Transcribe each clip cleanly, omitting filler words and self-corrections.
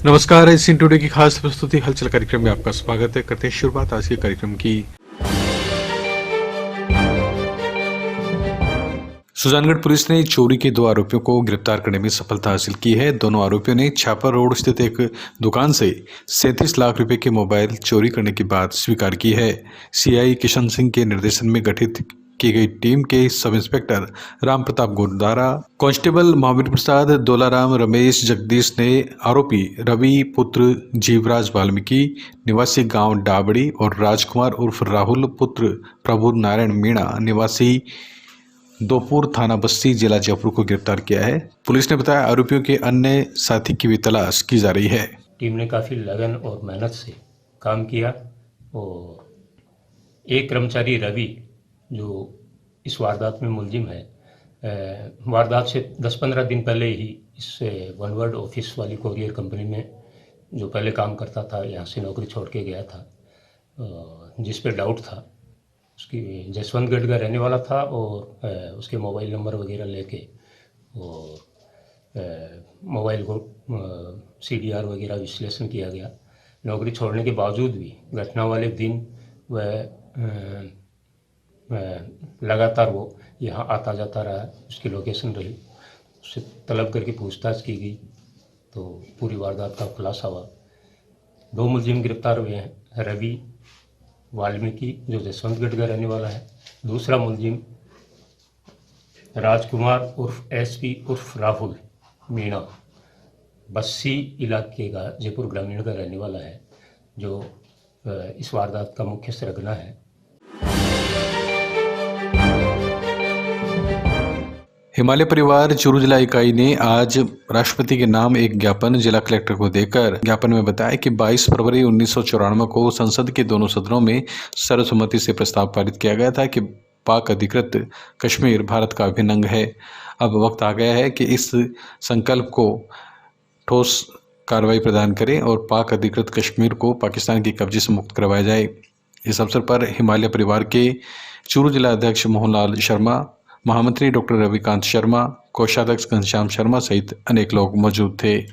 नमस्कार, इस in today की खास प्रस्तुति हलचल कार्यक्रम में आपका स्वागत है। करते हैं शुरुआत आज के कार्यक्रम की। सुजानगढ़ पुलिस ने चोरी के 2 आरोपियों को गिरफ्तार करने में सफलता हासिल की है। दोनों आरोपियों ने छापर रोड स्थित एक दुकान से 37 लाख रुपए के मोबाइल चोरी करने की बात स्वीकार की है। सीआई किशन सिंह के निर्देशन में गठित की गई टीम के sub inspector Ram Pratap Godara, constable Mahavir Prasad, Dolaram, Ramesh, Jagdish ने आरोपी रवि पुत्र जीवराज वाल्मीकि निवासी गांव डाबड़ी और राजकुमार उर्फ राहुल पुत्र प्रभु नारायण मीणा निवासी दोपुर थाना बस्ती जिला जयपुर को गिरफ्तार किया है। पुलिस ने बताया आरोपियों के अन्य साथी की भी तलाश की जा रही है। टीम ने काफ़ी लगन और मेहनत से काम किया और एक कर्मचारी रवि जो इस वारदात में मुलजिम है, वारदात से 10-15 दिन पहले ही इस वनवर्ड ऑफिस वाली कोरियर कंपनी में जो पहले काम करता था, यहाँ से नौकरी छोड़ के गया था, जिस पे डाउट था। उसकी जसवंतगढ़ का रहने वाला था और उसके मोबाइल नंबर वगैरह लेके और मोबाइल को CDR वगैरह विश्लेषण किया गया। नौकरी छोड़ने के बावजूद भी घटना वाले दिन वह लगातार वो यहाँ आता जाता रहा। उसकी लोकेशन रही, उससे तलब करके पूछताछ की गई तो पूरी वारदात का खुलासा हुआ। 2 मुलजिम गिरफ्तार हुए हैं, रवि वाल्मीकि जो जसवंतगढ़ का रहने वाला है, दूसरा मुलजिम राजकुमार उर्फ SP उर्फ राहुल मीणा बस्सी इलाके का जयपुर ग्रामीण का रहने वाला है, जो इस वारदात का मुख्य सरगना है। हिमालय परिवार चूरू जिला इकाई ने आज राष्ट्रपति के नाम एक ज्ञापन जिला कलेक्टर को देकर ज्ञापन में बताया कि 22 फरवरी 1994 को संसद के दोनों सदनों में सर्वसम्मति से प्रस्ताव पारित किया गया था कि पाक अधिकृत कश्मीर भारत का अभिन्न अंग है। अब वक्त आ गया है कि इस संकल्प को ठोस कार्रवाई प्रदान करें और पाक अधिकृत कश्मीर को पाकिस्तान के कब्जे से मुक्त करवाया जाए। इस अवसर पर हिमालय परिवार के चूरू जिला अध्यक्ष मोहनलाल शर्मा, महामंत्री डॉक्टर रविकांत शर्मा, कोषाध्यक्ष घनश्याम शर्मा सहित अनेक लोग मौजूद थे।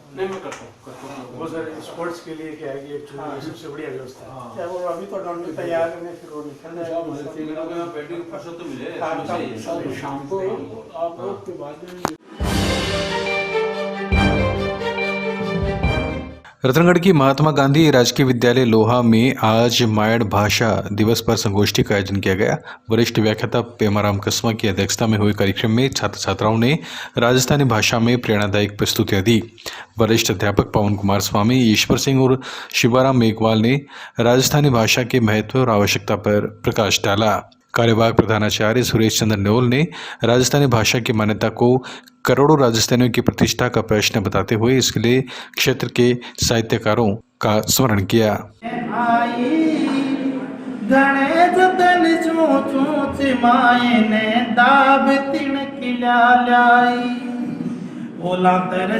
नहीं मैं करता हूँ वो सर स्पोर्ट्स के लिए क्या है कि एक सबसे बढ़िया व्यवस्था है। क्या वो अभी तो डॉक्टर तैयार करने फिर वो निकल शाम को आप लोग के बाद में। रतनगढ़ की महात्मा गांधी राजकीय विद्यालय लोहा में आज मायड़ भाषा दिवस पर संगोष्ठी का आयोजन किया गया। वरिष्ठ व्याख्याता पेमाराम कसमा की अध्यक्षता में हुए कार्यक्रम में छात्र छात्राओं ने राजस्थानी भाषा में प्रेरणादायक प्रस्तुतियां दी। वरिष्ठ अध्यापक पवन कुमार स्वामी, ईश्वर सिंह और शिवाराम मेघवाल ने राजस्थानी भाषा के महत्व और आवश्यकता पर प्रकाश डाला। कार्यवाहक प्रधानाचार्य सुरेश चंद्र न्योल ने राजस्थानी भाषा की मान्यता को करोड़ों राजस्थानियों की प्रतिष्ठा का प्रश्न बताते हुए इसके लिए क्षेत्र के साहित्यकारों का स्मरण किया। ओला तेरे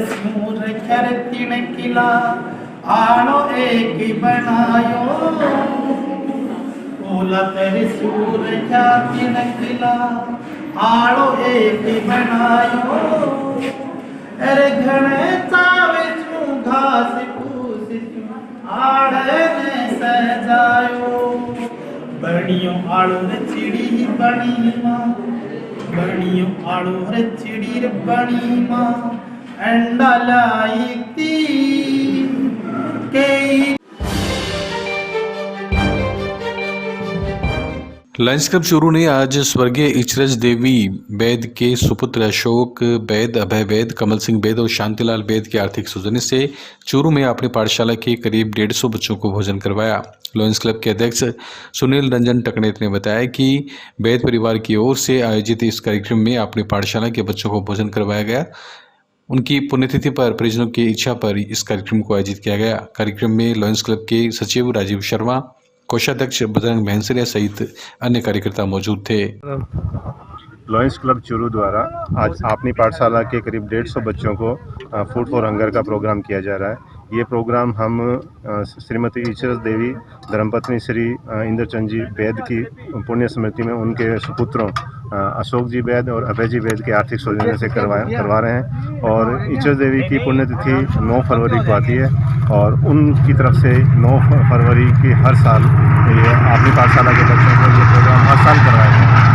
सूर जाति नकिला आड़ो एक बनायो अरे घने चावे चू घास फूस आड़े ने सजायो बणियो आड़ो रे चिड़ी बणी मां बणियो आड़ो रे चिड़ी बणी मां अंडा लाई ती के। लायंस क्लब चूरू ने आज स्वर्गीय इचरज देवी बैद के सुपुत्र अशोक बैद, अभय बैद, कमल सिंह बैद और शांतिलाल बैद के आर्थिक सौजन्य से चूरू में अपनी पाठशाला के करीब 150 बच्चों को भोजन करवाया। लायंस क्लब के अध्यक्ष सुनील रंजन टकनेत ने बताया कि बैद परिवार की ओर से आयोजित इस कार्यक्रम में अपनी पाठशाला के बच्चों को भोजन करवाया गया। उनकी पुण्यतिथि पर परिजनों की इच्छा पर इस कार्यक्रम को आयोजित किया गया। कार्यक्रम में लायंस क्लब के सचिव राजीव शर्मा, कोषाध्यक्ष बजरंग भैंसरिया सहित अन्य कार्यकर्ता मौजूद थे। लॉयंस क्लब चूरू द्वारा आज अपनी पाठशाला के करीब 150 बच्चों को फूड फॉर हंगर का प्रोग्राम किया जा रहा है। ये प्रोग्राम हम श्रीमती ईश्वर देवी धर्मपत्नी श्री इंद्रचंद जी वैद की पुण्य स्मृति में उनके सुपुत्रों अशोक जी वैद और अभय जी वैद के आर्थिक सौजन्य से करवा रहे हैं। और ईश्वर देवी की पुण्यतिथि 9 फरवरी को आती है और उनकी तरफ से 9 फरवरी की हर साल ये अपनी पाठशाला के बच्चों को ये प्रोग्राम हर साल करवाया जाता है।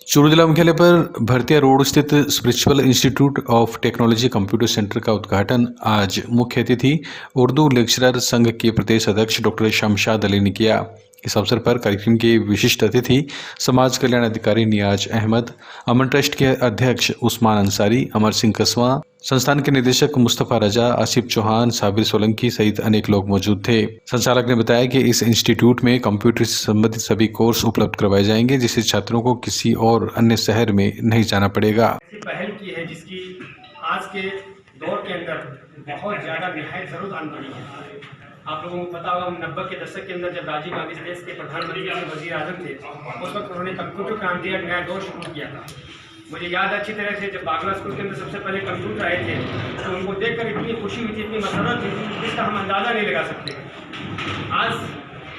चूरू जिला मुख्यालय पर भरतिया रोड स्थित spiritual institute of technology computer centre का उद्घाटन आज मुख्य अतिथि उर्दू लेक्चरर संघ के प्रदेश अध्यक्ष डॉक्टर शमशाद अली ने किया। इस अवसर पर कार्यक्रम के विशिष्ट अतिथि समाज कल्याण अधिकारी नियाज अहमद, अमन ट्रस्ट के अध्यक्ष उस्मान अंसारी, अमर सिंह कसवा, संस्थान के निदेशक मुस्तफा रजा, आसिफ चौहान, साबिर सोलंकी सहित अनेक लोग मौजूद थे। संचालक ने बताया कि इस इंस्टीट्यूट में कंप्यूटर से संबंधित सभी कोर्स उपलब्ध करवाए जाएंगे, जिससे छात्रों को किसी और अन्य शहर में नहीं जाना पड़ेगा। पहल की है जिसकी आज के दौर के अंदर बहुत ज़्यादा निहायत ज़रूरत आन पड़ी है। आप लोगों को पता होगा 90 के दशक के अंदर जब राजीव गांधी देश के प्रधानमंत्री और वज़ीर आज़म थे, उस वक्त उन्होंने कंप्यूटर क्रांति का नया दौर शुरू किया था। मुझे याद अच्छी तरह से जब बागला स्कूल के अंदर सबसे पहले कंप्यूटर आए थे तो उनको देखकर इतनी खुशी हुई थी, इतनी मसरत हुई थी जिसका हम अंदाज़ा नहीं लगा सकते। आज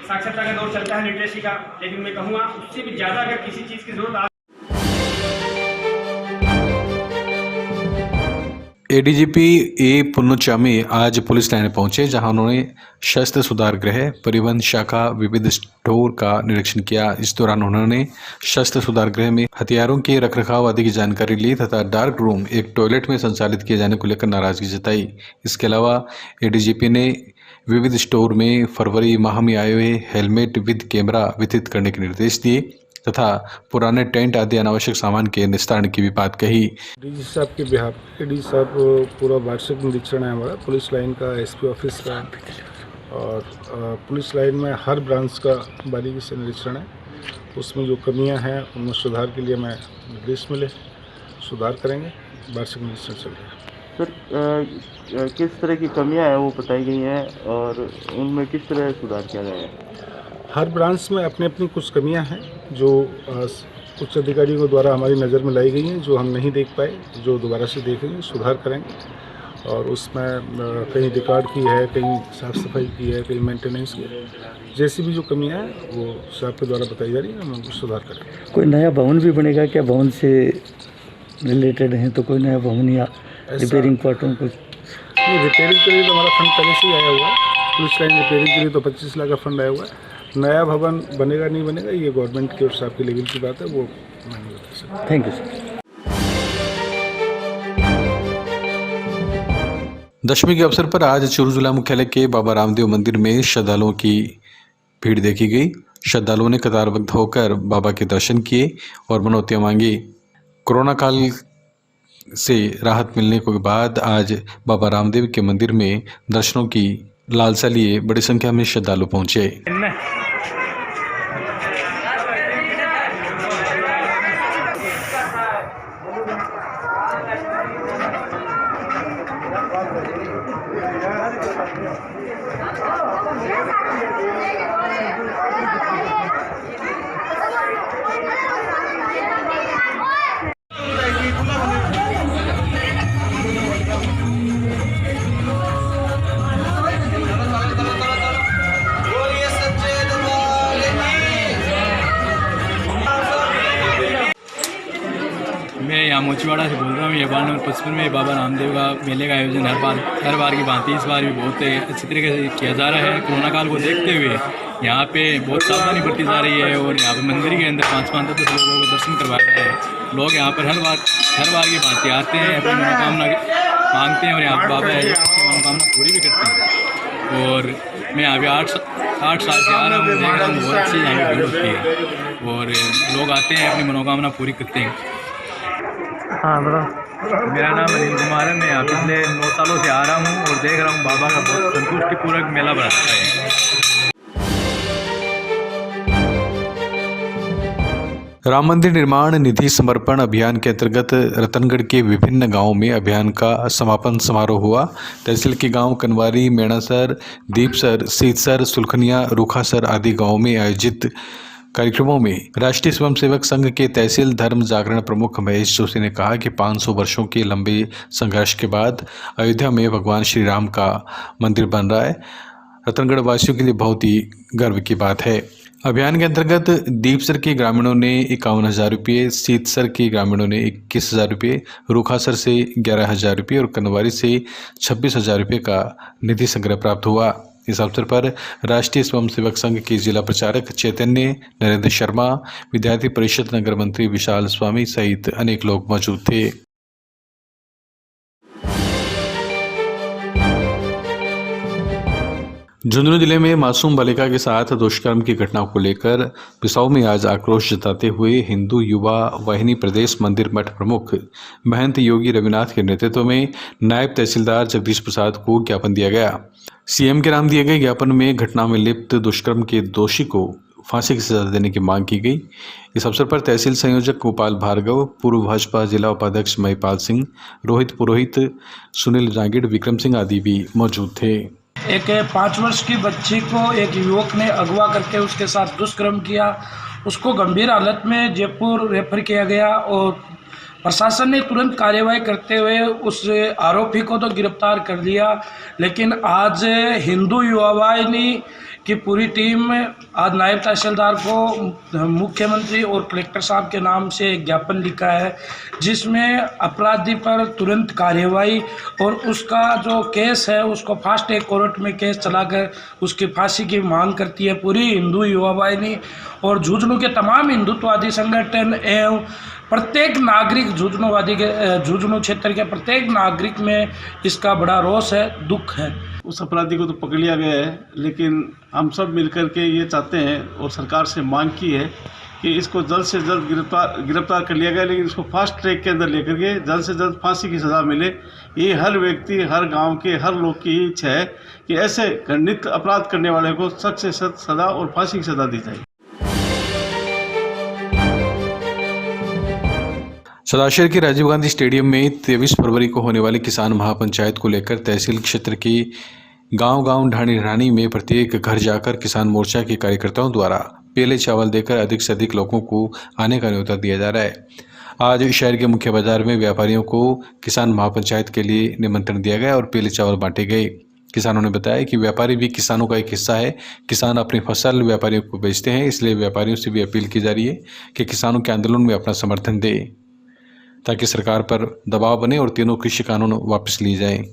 साक्षरता का दौर चलता है लिटरेसी का, लेकिन मैं कहूँगा उससे भी ज़्यादा अगर किसी चीज़ की ज़रूरत एडीजीपी ए पुन्नुचामी आज पुलिस लाइन पहुंचे, जहां उन्होंने शस्त्र सुधार गृह, परिवहन शाखा, विविध स्टोर का निरीक्षण किया। इस दौरान उन्होंने शस्त्र सुधार गृह में हथियारों के रखरखाव आदि की जानकारी ली तथा डार्क रूम एक टॉयलेट में संचालित किए जाने को लेकर नाराजगी जताई। इसके अलावा एडीजीपी ने विविध स्टोर में फरवरी माह में आए हुए हेलमेट विद कैमरा वितरित करने के निर्देश दिए तथा पुराने टेंट आदि अनावश्यक सामान के निस्तारण की भी बात कही। डीजी साहब के बिहाफ एडी साहब पूरा वार्षिक निरीक्षण है हमारा पुलिस लाइन का, एसपी ऑफिस का और पुलिस लाइन में हर ब्रांच का बारीकी से निरीक्षण है। उसमें जो कमियां हैं उनमें सुधार के लिए हमें निर्देश मिले, सुधार करेंगे। वार्षिक निरीक्षण चल रहा है। सर किस तरह की कमियां हैं वो बताई गई हैं और उनमें किस तरह सुधार किया जाएगा? हर ब्रांच में अपनी अपनी कुछ कमियां हैं जो उच्च अधिकारियों द्वारा हमारी नज़र में लाई गई हैं, जो हम नहीं देख पाए, जो दोबारा से देखेंगे, सुधार करेंगे। और उसमें कहीं रिकॉर्ड की है, कहीं साफ़ सफाई की है, कहीं मेंटेनेंस की है। जैसी भी जो कमियां हैं वो साहब के द्वारा बताई जा रही है, हम उनको सुधार करेंगे। कोई नया भवन भी बनेगा क्या? भवन से रिलेटेड हैं तो कोई नया भवन या रिपेयरिंग पार्टों कुछ? नहीं, रिपेयरिंग के लिए तो हमारा फंड पहले से ही आया हुआ है। पुलिस लाइन रिपेयरिंग के लिए तो 25 लाख का फंड आया हुआ है। नया भवन बनेगा नहीं बनेगा ये गवर्नमेंट के और साहब के लेवल की बात है, वो मैं नहीं बता सकता। Thank you sir. दशमी के अवसर पर आज चूरू जिला मुख्यालय के बाबा रामदेव मंदिर में श्रद्धालुओं की भीड़ देखी गई। श्रद्धालुओं ने कतारबद्ध होकर बाबा के दर्शन किए और मनौतियां मांगी। कोरोना काल से राहत मिलने के बाद आज बाबा रामदेव के मंदिर में दर्शनों की लालसा लिए बड़ी संख्या में श्रद्धालु पहुंचे। मैं यहाँ मोचीवाड़ा से बोल रहा हूँ। ये वार्ड नंबर 55 में बाबा रामदेव का मेले का आयोजन हर बार की भांति इस बार भी बहुत अच्छी तरीके से किया जा रहा है। कोरोना काल को देखते हुए यहाँ पे बहुत सावधानी बरती जा रही है और यहाँ पे मंदिर के अंदर 5-5 तक लोगों को दर्शन करवाया है। लोग यहाँ पर हर बार की भांति आते हैं, अपनी मनोकामना मांगते हैं और यहाँ बाबा है अपनी मनोकामना पूरी भी करते हैं। और मैं अभी 8 साल से आ रहा हूँ, देख रहा हूँ बहुत अच्छी यहाँ पर भीड़ होती है और लोग आते हैं अपनी मनोकामना पूरी करते हैं। हाँ बड़ा मेरा नाम अनिल कुमार है। मैं यहाँ पिछले 9 सालों से आ रहा हूँ और देख रहा हूँ बाबा का बहुत संतुष्टिपूर्वक मेला भराता है। राम मंदिर निर्माण निधि समर्पण अभियान के अंतर्गत रतनगढ़ के विभिन्न गांवों में अभियान का समापन समारोह हुआ। तहसील के गांव कनवारी, मेणासर, दीपसर, सीतसर, सुलखनिया, रूखासर आदि गांवों में आयोजित कार्यक्रमों में राष्ट्रीय स्वयंसेवक संघ के तहसील धर्म जागरण प्रमुख महेश जोशी ने कहा कि 500 वर्षों के लंबे संघर्ष के बाद अयोध्या में भगवान श्री राम का मंदिर बन रहा है। रतनगढ़ वासियों के लिए बहुत ही गर्व की बात है। अभियान के अंतर्गत दीपसर के ग्रामीणों ने 51,000 रुपये, सीतसर के ग्रामीणों ने 21,000 रुपये, रूखासर से 11,000 रुपये और कनवारी से 26,000 रुपये का निधि संग्रह प्राप्त हुआ। इस अवसर पर राष्ट्रीय स्वयंसेवक संघ के जिला प्रचारक चैतन्य नरेंद्र शर्मा, विद्यार्थी परिषद नगर मंत्री विशाल स्वामी सहित अनेक लोग मौजूद थे। झुंझुनू जिले में मासूम बालिका के साथ दुष्कर्म की घटना को लेकर बिसाऊ में आज आक्रोश जताते हुए हिंदू युवा वाहिनी प्रदेश मंदिर मठ प्रमुख महंत योगी रविनाथ के नेतृत्व में नायब तहसीलदार जगदीश प्रसाद को ज्ञापन दिया गया। सीएम के नाम दिए गए ज्ञापन में घटना में लिप्त दुष्कर्म के दोषी को फांसी की सजा देने की मांग की गई। इस अवसर पर तहसील संयोजक गोपाल भार्गव, पूर्व भाजपा जिला उपाध्यक्ष महिपाल सिंह, रोहित पुरोहित, सुनील जांगिड़, विक्रम सिंह आदि भी मौजूद थे। एक 5 वर्ष की बच्ची को एक युवक ने अगवा करके उसके साथ दुष्कर्म किया। उसको गंभीर हालत में जयपुर रेफर किया गया और प्रशासन ने तुरंत कार्यवाही करते हुए उस आरोपी को तो गिरफ्तार कर लिया। लेकिन आज हिंदू युवा वाहिनी की पूरी टीम आज नायब तहसीलदार को मुख्यमंत्री और कलेक्टर साहब के नाम से एक ज्ञापन लिखा है, जिसमें अपराधी पर तुरंत कार्यवाही और उसका जो केस है उसको फास्ट ट्रैक कोर्ट में केस चलाकर उसकी फांसी की मांग करती है पूरी हिंदू युवा वाहिनी। और झुंझुनू के तमाम हिंदुत्ववादी संगठन एवं प्रत्येक नागरिक झुंझुनू क्षेत्र के प्रत्येक नागरिक में इसका बड़ा रोष है, दुख है। उस अपराधी को तो पकड़ लिया गया है, लेकिन हम सब मिलकर के ये चाहते हैं और सरकार से मांग की है कि इसको जल्द से जल्द गिरफ्तार कर लिया गया, लेकिन इसको फास्ट ट्रैक के अंदर लेकर के जल्द से जल्द फांसी की सज़ा मिले। ये हर व्यक्ति, हर गांव के हर लोग की इच्छा है कि ऐसे घृणित अपराध करने वाले को सख्त से सख्त सज़ा और फांसी की सज़ा दी जाए। सदाशहर के राजीव गांधी स्टेडियम में 23 फरवरी को होने वाली किसान महापंचायत को लेकर तहसील क्षेत्र की गांव-गांव, ढाणी-ढाणी में प्रत्येक घर जाकर किसान मोर्चा के कार्यकर्ताओं द्वारा पीले चावल देकर अधिक से अधिक लोगों को आने का न्योता दिया जा रहा है। आज शहर के मुख्य बाजार में व्यापारियों को किसान महापंचायत के लिए निमंत्रण दिया गया और पीले चावल बांटे गए। किसानों ने बताया कि व्यापारी भी किसानों का एक हिस्सा है। किसान अपनी फसल व्यापारियों को बेचते हैं, इसलिए व्यापारियों से भी अपील की जा रही है कि किसानों के आंदोलन में अपना समर्थन दें ताकि सरकार पर दबाव बने और तीनों कृषि कानून वापस लिए जाएं।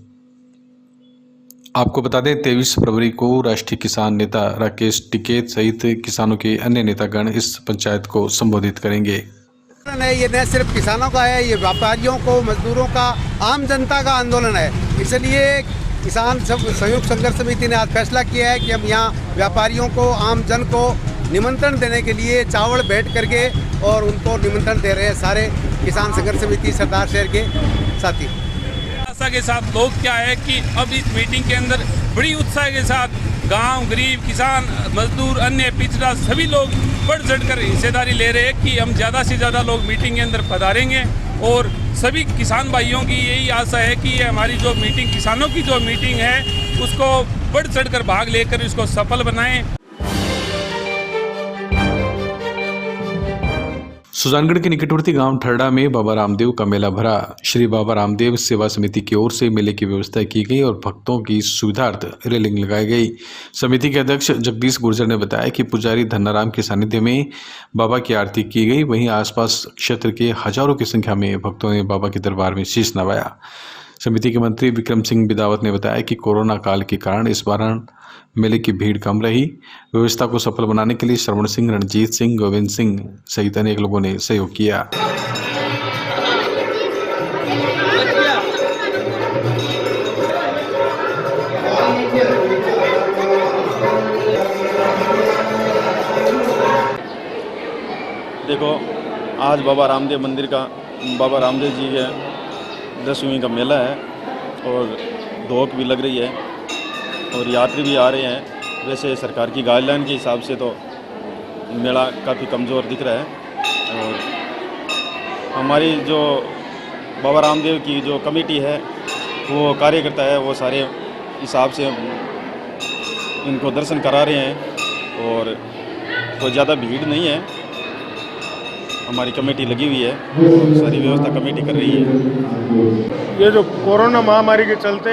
आपको बता दें 23 फरवरी को राष्ट्रीय किसान नेता राकेश टिकैत सहित किसानों के अन्य नेतागण इस पंचायत को संबोधित करेंगे। ये न सिर्फ किसानों का है, ये व्यापारियों को, मजदूरों का, आम जनता का आंदोलन है। इसलिए किसान संयुक्त संघर्ष समिति ने आज फैसला किया है कि हम यहाँ व्यापारियों को, आम जन को निमंत्रण देने के लिए चावल भेंट करके और उनको निमंत्रण दे रहे हैं सारे किसान संघर्ष समिति सरदार शहर के साथी। आशा के साथ लोग क्या है कि अब इस मीटिंग के अंदर बड़ी उत्साह के साथ गांव, गरीब, किसान, मजदूर, अन्य पिछड़ा सभी लोग बढ़ चढ़कर हिस्सेदारी ले रहे हैं कि हम ज़्यादा से ज़्यादा लोग मीटिंग के अंदर पधारेंगे। और सभी किसान भाइयों की यही आशा है कि ये हमारी जो मीटिंग, किसानों की जो मीटिंग है, उसको बढ़ चढ़कर भाग लेकर इसको सफल बनाएं। सुजानगढ़ के निकटवर्ती गांव ठरडा में बाबा रामदेव का मेला भरा। श्री बाबा रामदेव सेवा समिति की ओर से मेले की व्यवस्था की गई और भक्तों की सुविधार्थ रेलिंग लगाई गई। समिति के अध्यक्ष जगदीश गुर्जर ने बताया कि पुजारी धन्नाराम के सानिध्य में बाबा की आरती की गई। वहीं आसपास क्षेत्र के हजारों की संख्या में भक्तों ने बाबा के दरबार में शीश नवाया। समिति के मंत्री विक्रम सिंह बिदावत ने बताया कि कोरोना काल के कारण इस बार मेले की भीड़ कम रही। व्यवस्था को सफल बनाने के लिए श्रवण सिंह, रणजीत सिंह, गोविंद सिंह सहित अनेक लोगों ने सहयोग किया। देखो, आज बाबा रामदेव मंदिर का, बाबा रामदेव जी के 10वीं का मेला है और धोख भी लग रही है और यात्री भी आ रहे हैं। वैसे सरकार की गाइडलाइन के हिसाब से तो मेला काफ़ी कमज़ोर दिख रहा है हमारी जो बाबा रामदेव की जो कमेटी है वो कार्यकर्ता है, वो सारे हिसाब से इनको दर्शन करा रहे हैं और कोई ज़्यादा भीड़ नहीं है। हमारी कमेटी लगी हुई है, सारी व्यवस्था कमेटी कर रही है। ये जो कोरोना महामारी के चलते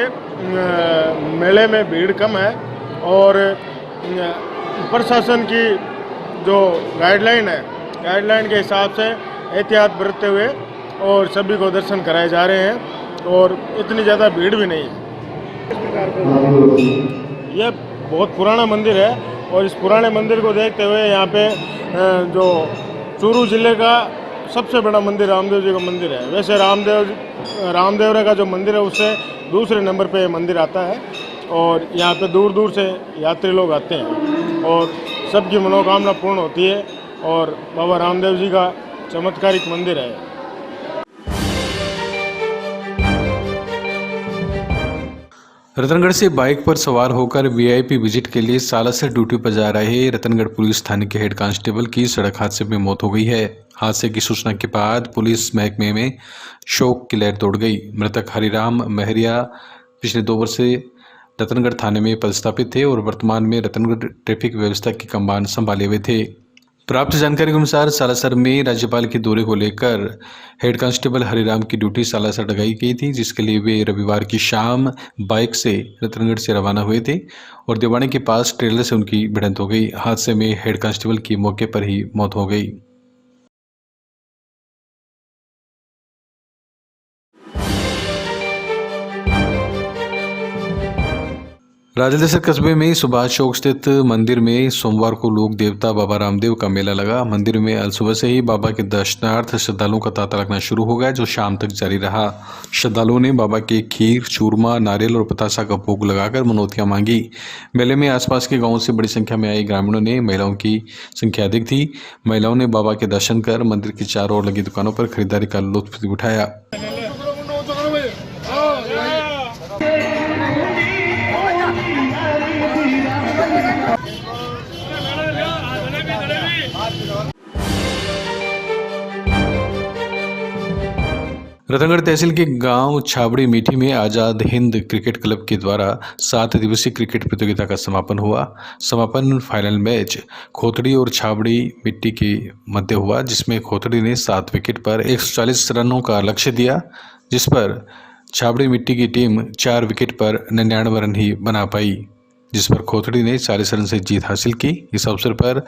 मेले में भीड़ कम है और प्रशासन की जो गाइडलाइन है, गाइडलाइन के हिसाब से एहतियात बरतते हुए और सभी को दर्शन कराए जा रहे हैं और इतनी ज़्यादा भीड़ भी नहीं है। यह बहुत पुराना मंदिर है और इस पुराने मंदिर को देखते हुए यहाँ पे जो चूरू जिले का सबसे बड़ा मंदिर रामदेव जी का मंदिर है। वैसे रामदेवरा का जो मंदिर है उससे दूसरे नंबर पे मंदिर आता है और यहाँ पे दूर दूर से यात्री लोग आते हैं और सबकी मनोकामना पूर्ण होती है और बाबा रामदेव जी का चमत्कारिक मंदिर है। रतनगढ़ से बाइक पर सवार होकर वीआईपी विजिट के लिए सालासर ड्यूटी पर जा रहे रतनगढ़ पुलिस थाने के हेड कांस्टेबल की सड़क हादसे में मौत हो गई है। हादसे की सूचना के बाद पुलिस महकमे में शोक की लहर दौड़ गई। मृतक हरिराम महरिया पिछले 2 वर्ष से रतनगढ़ थाने में पदस्थापित थे और वर्तमान में रतनगढ़ ट्रैफिक व्यवस्था की कमान संभाले हुए थे। प्राप्त जानकारी के अनुसार सालासर में राज्यपाल के दौरे को लेकर हेड कांस्टेबल हरिराम की ड्यूटी सालासर लगाई गई थी, जिसके लिए वे रविवार की शाम बाइक से रतनगढ़ से रवाना हुए थे और देवानी के पास ट्रेलर से उनकी भिड़ंत हो गई। हादसे में हेड कांस्टेबल की मौके पर ही मौत हो गई। राजलसर कस्बे में सुभाष चौक स्थित मंदिर में सोमवार को लोक देवता बाबा रामदेव का मेला लगा। मंदिर में अल सुबह से ही बाबा के दर्शनार्थ श्रद्धालुओं का तांता लगना शुरू हो गया, जो शाम तक जारी रहा। श्रद्धालुओं ने बाबा के खीर, चूरमा, नारियल और पतासा का भोग लगाकर मनौतियां मांगी। मेले में आसपास के गांवों से बड़ी संख्या में आए ग्रामीणों ने, महिलाओं की संख्या अधिक थी। महिलाओं ने बाबा के दर्शन कर मंदिर के चारों ओर लगी दुकानों पर खरीदारी का लुत्फ उठाया। रतनगढ़ तहसील के गांव छाबड़ी मीठी में आज़ाद हिंद क्रिकेट क्लब के द्वारा 7 दिवसीय क्रिकेट प्रतियोगिता का समापन हुआ। समापन फाइनल मैच खोतड़ी और छाबड़ी मिट्टी के मध्य हुआ, जिसमें खोतड़ी ने 7 विकेट पर 140 रनों का लक्ष्य दिया, जिस पर छाबड़ी मिट्टी की टीम 4 विकेट पर 99 रन ही बना पाई, जिस पर खोतड़ी ने 40 रन से जीत हासिल की। इस अवसर पर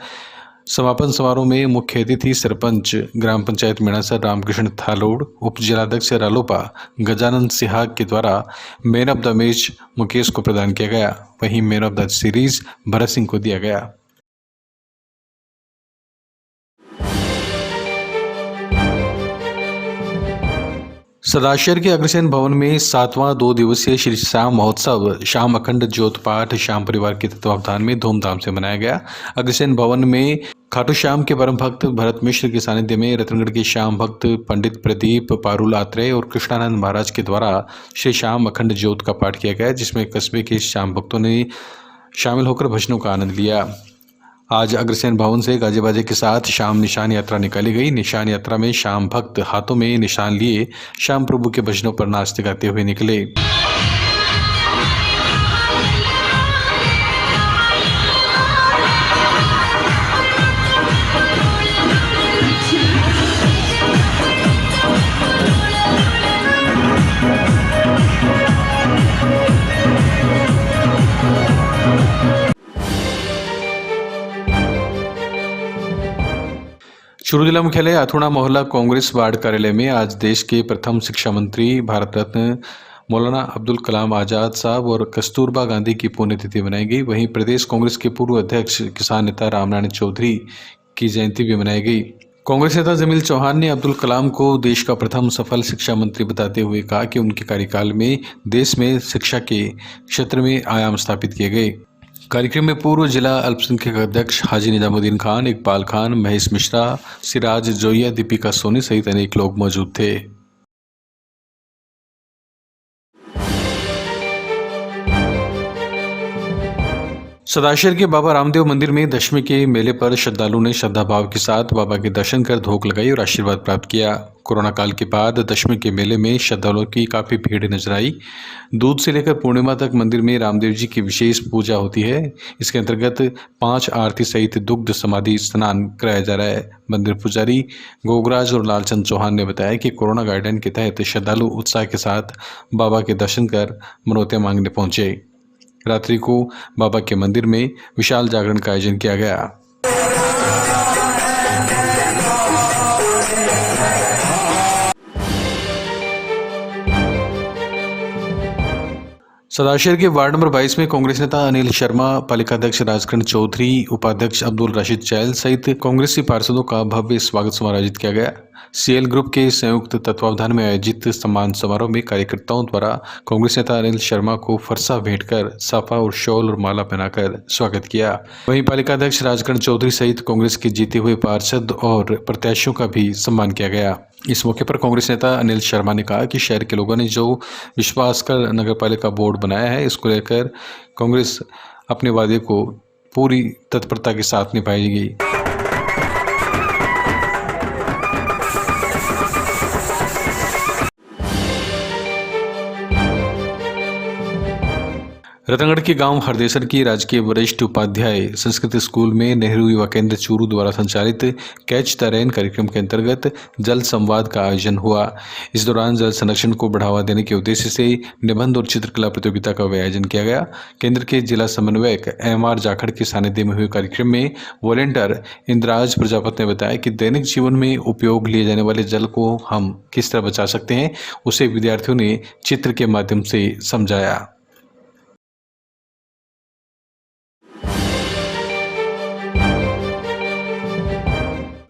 समापन समारोह में मुख्य अतिथि सरपंच ग्राम पंचायत मेणासर रामकृष्ण थालोड़, उप जिलाध्यक्ष रालोपा गजानंद सिहाग के द्वारा man of the match Mukesh को प्रदान किया गया। वहीं man of the series Bharat Singh को दिया गया। सदाशहर के अग्रसेन भवन में 7वां 2 दिवसीय श्री श्याम महोत्सव श्याम अखंड ज्योत पाठ श्याम परिवार के तत्वावधान में धूमधाम से मनाया गया। अग्रसेन भवन में खाटू श्याम के परम भक्त भरत मिश्र के सानिध्य में रतनगढ़ के श्याम भक्त पंडित प्रदीप पारुल आत्रेय और कृष्णानंद महाराज के द्वारा श्री श्याम अखंड ज्योत का पाठ किया गया, जिसमें कस्बे के श्याम भक्तों ने शामिल होकर भजनों का आनंद लिया। आज अग्रसेन भवन से गाजे बाजे के साथ शाम निशान यात्रा निकाली गई। निशान यात्रा में शाम भक्त हाथों में निशान लिए श्याम प्रभु के भजनों पर नाचते गाते हुए निकले। चूरू जिला मुख्यालय अथुणा मोहल्ला कांग्रेस वार्ड कार्यालय में आज देश के प्रथम शिक्षा मंत्री भारत रत्न मौलाना अब्दुल कलाम आज़ाद साहब और कस्तूरबा गांधी की पुण्यतिथि मनाई गई। वहीं प्रदेश कांग्रेस के पूर्व अध्यक्ष किसान नेता रामनारायण चौधरी की जयंती भी मनाई गई। कांग्रेस नेता जमील चौहान ने अब्दुल कलाम को देश का प्रथम सफल शिक्षा मंत्री बताते हुए कहा कि उनके कार्यकाल में देश में शिक्षा के क्षेत्र में आयाम स्थापित किए गए। कार्यक्रम में पूर्व जिला अल्पसंख्यक अध्यक्ष हाजी निजामुद्दीन खान, इकबाल खान, महेश मिश्रा, सिराज जोइया, दीपिका सोनी सहित अनेक लोग मौजूद थे। सदाशहर के बाबा रामदेव मंदिर में दशमी के मेले पर श्रद्धालुओं ने श्रद्धा भाव के साथ बाबा के दर्शन कर धोक लगाई और आशीर्वाद प्राप्त किया। कोरोना काल के बाद दशमी के मेले में श्रद्धालुओं की काफ़ी भीड़ नजर आई। दूध से लेकर पूर्णिमा तक मंदिर में रामदेव जी की विशेष पूजा होती है। इसके अंतर्गत 5 आरती सहित दुग्ध समाधि स्नान कराया जा रहा है। मंदिर पुजारी गोगराज और लालचंद चौहान ने बताया कि कोरोना गाइडलाइन के तहत श्रद्धालु उत्साह के साथ बाबा के दर्शन कर मनौतियां मांगने पहुंचे। रात्रि को बाबा के मंदिर में विशाल जागरण का आयोजन किया गया। सदाशहर के वार्ड नंबर 22 में कांग्रेस नेता अनिल शर्मा, पालिकाध्यक्ष राजकरण चौधरी, उपाध्यक्ष अब्दुल राशिद चैल सहित कांग्रेसी पार्षदों का भव्य स्वागत समारोह आयोजित किया गया। सीएल ग्रुप के संयुक्त तत्वावधान में आयोजित सम्मान समारोह में कार्यकर्ताओं द्वारा कांग्रेस नेता अनिल शर्मा को फरसा भेंट कर साफा और शॉल और माला पहनाकर स्वागत किया। वहीं पालिकाध्यक्ष राजकरण चौधरी सहित कांग्रेस के जीते हुए पार्षद और प्रत्याशियों का भी सम्मान किया गया। इस मौके पर कांग्रेस नेता अनिल शर्मा ने कहा कि शहर के लोगों ने जो विश्वास कर नगरपालिका बोर्ड बनाया है, इसको लेकर कांग्रेस अपने वादे को पूरी तत्परता के साथ निभाएगी। रतनगढ़ के गांव हरदेसर की राजकीय वरिष्ठ उपाध्याय संस्कृत स्कूल में नेहरू युवा केंद्र चूरू द्वारा संचालित कैच द रेन कार्यक्रम के अंतर्गत जल संवाद का आयोजन हुआ। इस दौरान जल संरक्षण को बढ़ावा देने के उद्देश्य से निबंध और चित्रकला प्रतियोगिता का आयोजन किया गया। केंद्र के जिला समन्वयक MR जाखड़ के सानिध्य में हुए कार्यक्रम में वॉलेंटियर इंद्राज प्रजापति ने बताया कि दैनिक जीवन में उपयोग लिए जाने वाले जल को हम किस तरह बचा सकते हैं, उसे विद्यार्थियों ने चित्र के माध्यम से समझाया।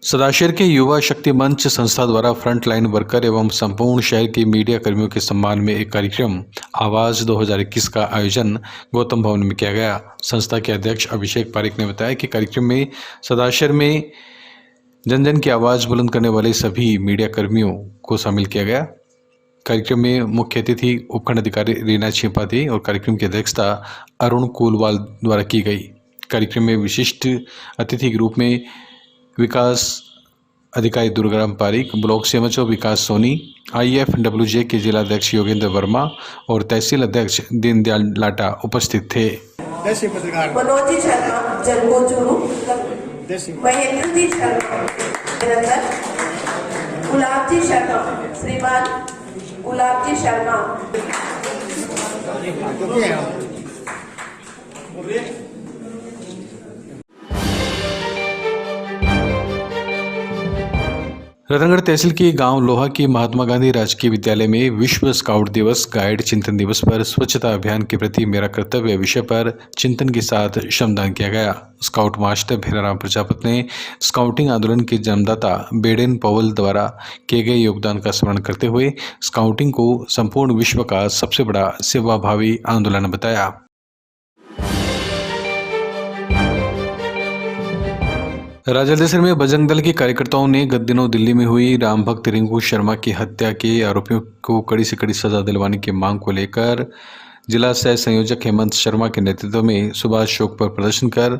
सदाशहर के युवा शक्ति मंच संस्था द्वारा फ्रंटलाइन वर्कर एवं संपूर्ण शहर के मीडिया कर्मियों के सम्मान में एक कार्यक्रम आवाज़ 2021 का आयोजन गौतम भवन में किया गया। संस्था के अध्यक्ष अभिषेक पारिक ने बताया कि कार्यक्रम में सदाशहर में जन जन की आवाज़ बुलंद करने वाले सभी मीडिया कर्मियों को शामिल किया गया। कार्यक्रम में मुख्य अतिथि उपखंड अधिकारी रीना छिपा थी और कार्यक्रम की अध्यक्षता अरुण कोलवाल द्वारा की गई। कार्यक्रम में विशिष्ट अतिथि के रूप में विकास अधिकारी दुर्गाराम पारिक, ब्लॉक CMHO विकास सोनी, IFWJ के जिला अध्यक्ष योगेंद्र वर्मा और तहसील अध्यक्ष दीनदयाल लाटा उपस्थित थे। मनोजी शर्मा जन्मो चूरू, महेंद्र जी शर्मा निरंतर, गुलाब जी शर्मा श्रीमान गुलाब जी शर्मा, रतनगढ़ तहसील के गांव लोहा की महात्मा गांधी राजकीय विद्यालय में विश्व स्काउट दिवस गाइड चिंतन दिवस पर स्वच्छता अभियान के प्रति मेरा कर्तव्य विषय पर चिंतन के साथ श्रमदान किया गया। स्काउट मास्टर भैराराम प्रजापति ने स्काउटिंग आंदोलन के जन्मदाता बेडेन पॉवल द्वारा किए गए योगदान का स्मरण करते हुए स्काउटिंग को संपूर्ण विश्व का सबसे बड़ा सेवाभावी आंदोलन बताया। राजलदेसर में बजरंग दल के कार्यकर्ताओं ने गत दिनों दिल्ली में हुई राम भक्त रिंकू शर्मा की हत्या के आरोपियों को कड़ी से कड़ी सजा दिलवाने की मांग को लेकर जिला सह संयोजक हेमंत शर्मा के नेतृत्व में सुभाष चौक पर प्रदर्शन कर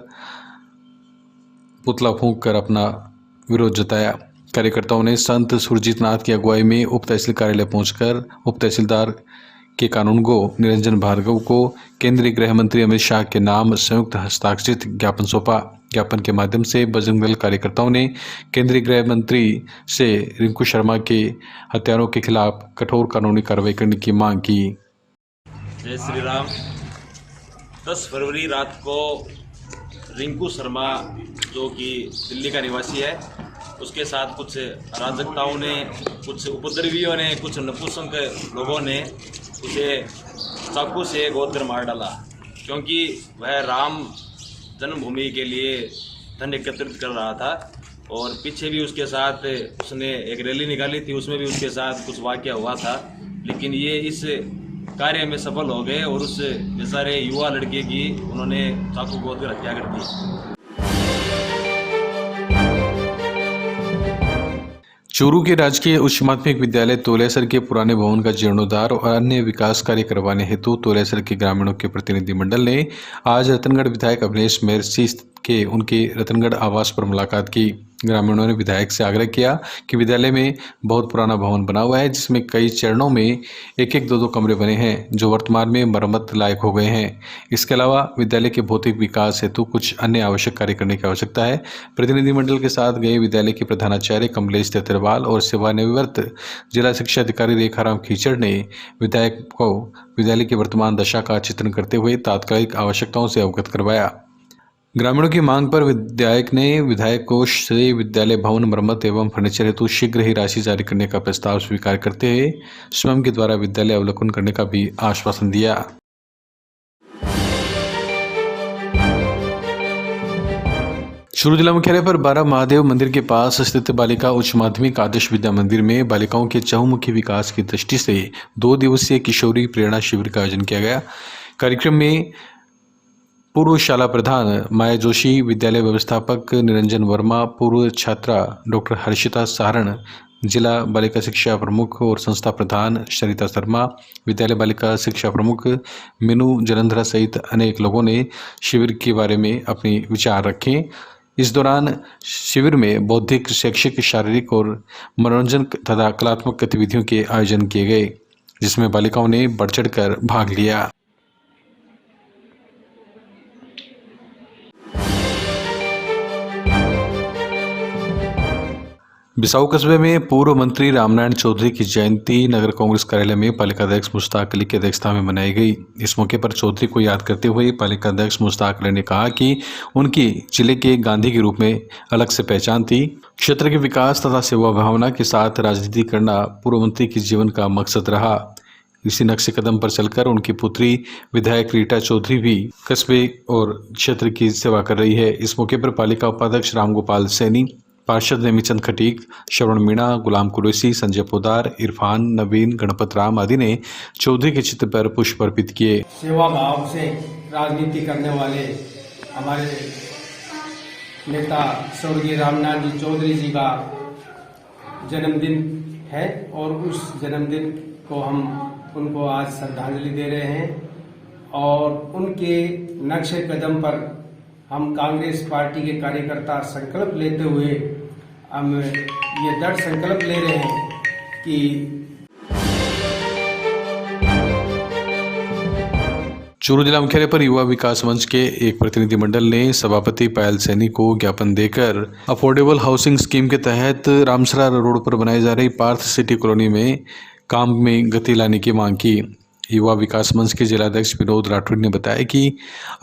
पुतला फूंक कर अपना विरोध जताया। कार्यकर्ताओं ने संत सुरजीत नाथ की अगुवाई में उप तहसील कार्यालय पहुंचकर उप तहसीलदार के कानूनगो निरंजन भार्गव को केंद्रीय गृह मंत्री अमित शाह के नाम संयुक्त हस्ताक्षरित ज्ञापन सौंपा। ज्ञापन के माध्यम से बजरंग दल कार्यकर्ताओं ने केंद्रीय गृह मंत्री से रिंकू शर्मा के हत्यारों के खिलाफ कठोर कानूनी कार्रवाई करने की मांग की। जय श्री राम। 10 फरवरी रात को रिंकू शर्मा जो कि दिल्ली का निवासी है, उसके साथ कुछ अराजकताओं ने, कुछ उपद्रवियों ने, कुछ नपुंसक लोगों ने उसे चाकू से गोद कर मार डाला, क्योंकि वह राम जन्मभूमि के लिए धन एकत्रित कर रहा था। और पीछे भी उसके साथ उसने एक रैली निकाली थी, उसमें भी उसके साथ कुछ वाक़या हुआ था, लेकिन ये इस कार्य में सफल हो गए और उस बेचारे युवा लड़के की उन्होंने चाकू गोद कर हत्या कर दी। चूरू के राजकीय उच्च माध्यमिक विद्यालय तोलेसर के पुराने भवन का जीर्णोद्धार और अन्य विकास कार्य करवाने हेतु तोलेसर के ग्रामीणों के प्रतिनिधिमंडल ने आज रतनगढ़ विधायक अभिनेश मेहरसी के उनके रतनगढ़ आवास पर मुलाकात की। ग्रामीणों ने विधायक से आग्रह किया कि विद्यालय में बहुत पुराना भवन बना हुआ है, जिसमें कई चरणों में एक एक दो कमरे बने हैं, जो वर्तमान में मरम्मत लायक हो गए हैं। इसके अलावा विद्यालय के भौतिक विकास हेतु कुछ अन्य आवश्यक कार्य करने की आवश्यकता है। प्रतिनिधिमंडल के साथ गए विद्यालय के प्रधानाचार्य कमलेश तेतरवाल और सेवानिवृत्त जिला शिक्षा अधिकारी रेखाराम खीचड़ ने विधायक को विद्यालय की वर्तमान दशा का चित्रण करते हुए तात्कालिक आवश्यकताओं से अवगत करवाया। ग्रामीणों की मांग पर विधायक ने विधायक कोष से विद्यालय भवन मरम्मत एवं फर्नीचर हेतु शीघ्र ही राशि जारी करने का प्रस्ताव स्वीकार करते हुए स्वयं के द्वारा विद्यालय अवलोकन करने का भी आश्वासन दिया। चूरू जिला मुख्यालय पर बारा महादेव मंदिर के पास स्थित बालिका उच्च माध्यमिक आदर्श विद्या मंदिर में बालिकाओं के चहुमुखी विकास की दृष्टि से 2 दिवसीय किशोरी प्रेरणा शिविर का आयोजन किया गया। कार्यक्रम में पूर्व शाला प्रधान माया जोशी, विद्यालय व्यवस्थापक निरंजन वर्मा, पूर्व छात्रा डॉक्टर हर्षिता सारण, जिला बालिका शिक्षा प्रमुख और संस्था प्रधान सरिता शर्मा, विद्यालय बालिका शिक्षा प्रमुख मीनू जलंधरा सहित अनेक लोगों ने शिविर के बारे में अपने विचार रखे। इस दौरान शिविर में बौद्धिक, शैक्षिक, शारीरिक और मनोरंजन तथा कलात्मक गतिविधियों के आयोजन किए गए, जिसमें बालिकाओं ने बढ़ चढ़कर भाग लिया। बिसाऊ कस्बे में पूर्व मंत्री रामनारायण चौधरी की जयंती नगर कांग्रेस कार्यालय में पालिका अध्यक्ष मुश्ताक अली की अध्यक्षता में मनाई गई। इस मौके पर चौधरी को याद करते हुए पालिका अध्यक्ष मुश्ताक अली ने कहा कि उनकी जिले के गांधी के रूप में अलग से पहचान थी। क्षेत्र के विकास तथा सेवा भावना के साथ राजनीति करना पूर्व मंत्री के जीवन का मकसद रहा। इसी नक्शे कदम पर चलकर उनकी पुत्री विधायक रीटा चौधरी भी कस्बे और क्षेत्र की सेवा कर रही है। इस मौके पर पालिका उपाध्यक्ष रामगोपाल सैनी, पार्षद नेमीचंद खटीक, श्रवण मीणा, गुलाम कुरैशी, संजय पोदार, इरफान, नवीन, गणपत राम आदि ने चौधरी के चित्र पर पुष्प अर्पित किए। सेवा भाव से राजनीति करने वाले हमारे नेता स्वर्गीय रामनारायण जी चौधरी जी का जन्मदिन है और उस जन्मदिन को हम उनको आज श्रद्धांजलि दे रहे हैं और उनके नक्शे कदम पर हम कांग्रेस पार्टी के कार्यकर्ता संकल्प लेते हुए हम ये दृढ़ संकल्प ले रहे हैं कि चूरू जिला मुख्यालय पर युवा विकास मंच के एक प्रतिनिधिमंडल ने सभापति पायल सैनी को ज्ञापन देकर अफोर्डेबल हाउसिंग स्कीम के तहत रामसरा रोड पर बनाई जा रही पार्थ सिटी कॉलोनी में काम में गति लाने की मांग की। युवा विकास मंच के जिलाध्यक्ष विनोद राठौड़ ने बताया कि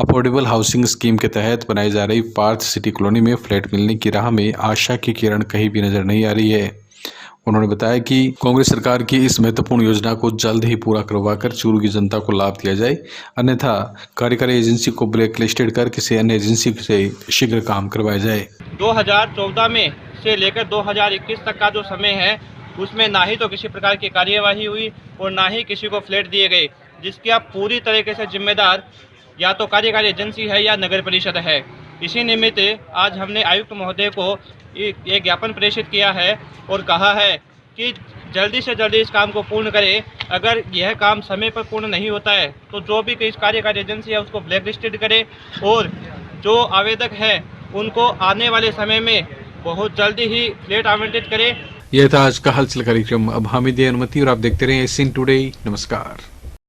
अफोर्डेबल हाउसिंग स्कीम के तहत बनाई जा रही पार्थ सिटी कॉलोनी में फ्लैट मिलने की राह में आशा की किरण कहीं भी नजर नहीं आ रही है। उन्होंने बताया कि कांग्रेस सरकार की इस महत्वपूर्ण योजना को जल्द ही पूरा करवाकर चूरू की जनता को लाभ दिया जाए, अन्यथा कार्यकारी एजेंसी को ब्लैक लिस्टेड कर किसी अन्य एजेंसी से शीघ्र काम करवाया जाए। 2014 में से लेकर 2021 तक का जो समय है उसमें ना ही तो किसी प्रकार की कार्यवाही हुई और ना ही किसी को फ्लैट दिए गए, जिसकी आप पूरी तरीके से जिम्मेदार या तो कार्यकारी एजेंसी है या नगर परिषद है। इसी निमित्त आज हमने आयुक्त महोदय को एक ज्ञापन प्रेषित किया है और कहा है कि जल्दी से जल्दी इस काम को पूर्ण करें। अगर यह काम समय पर पूर्ण नहीं होता है तो जो भी किस कार्यकारी एजेंसी है उसको ब्लैक लिस्टेड करे और जो आवेदक है उनको आने वाले समय में बहुत जल्दी ही फ्लैट आवंटित करे। यह था आज का हलचल कार्यक्रम। अब हामिद अनुमति और आप देखते रहे एशियन टुडे। नमस्कार।